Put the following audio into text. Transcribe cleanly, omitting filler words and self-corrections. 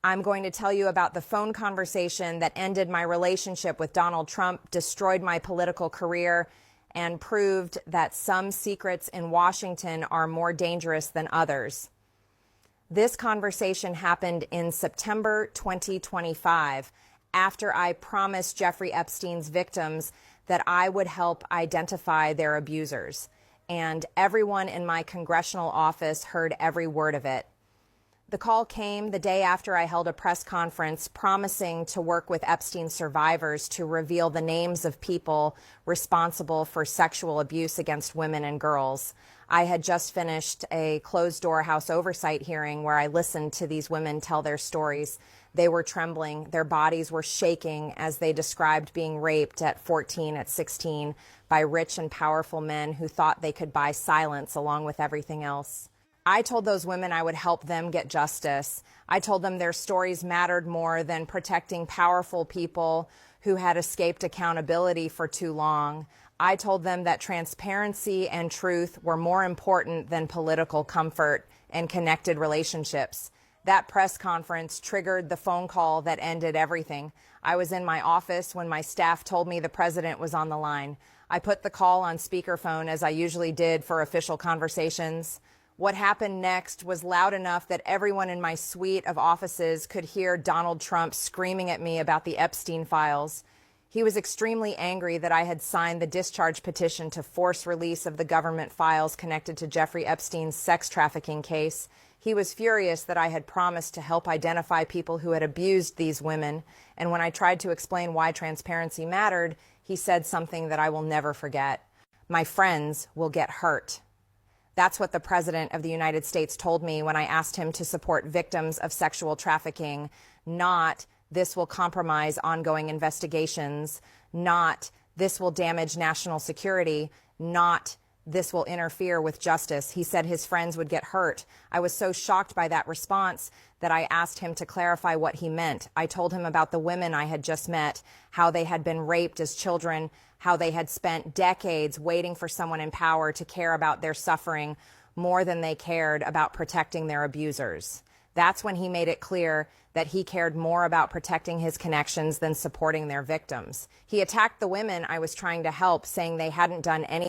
I'm going to tell you about the phone conversation that ended my relationship with Donald Trump, destroyed my political career, and proved that some secrets in Washington are more dangerous than others. This conversation happened in September 2025, after I promised Jeffrey Epstein's victims that I would help identify their abusers. And everyone in my congressional office heard every word of it. The call came the day after I held a press conference promising to work with Epstein survivors to reveal the names of people responsible for sexual abuse against women and girls. I had just finished a closed-door House oversight hearing where I listened to these women tell their stories. They were trembling. Their bodies were shaking as they described being raped at 14, at 16, by rich and powerful men who thought they could buy silence along with everything else. I told those women I would help them get justice. I told them their stories mattered more than protecting powerful people who had escaped accountability for too long. I told them that transparency and truth were more important than political comfort and connected relationships. That press conference triggered the phone call that ended everything. I was in my office when my staff told me the president was on the line. I put the call on speakerphone, as I usually did for official conversations. What happened next was loud enough that everyone in my suite of offices could hear Donald Trump screaming at me about the Epstein files. He was extremely angry that I had signed the discharge petition to force release of the government files connected to Jeffrey Epstein's sex trafficking case. He was furious that I had promised to help identify people who had abused these women. And when I tried to explain why transparency mattered, he said something that I will never forget. My friends will get hurt. That's what the President of the United States told me when I asked him to support victims of sexual trafficking, not this will compromise ongoing investigations, not this will damage national security, not this will interfere with justice. He said his friends would get hurt. I was so shocked by that response that I asked him to clarify what he meant. I told him about the women I had just met, how they had been raped as children, how they had spent decades waiting for someone in power to care about their suffering more than they cared about protecting their abusers. That's when he made it clear that he cared more about protecting his connections than supporting their victims. He attacked the women I was trying to help, saying they hadn't done any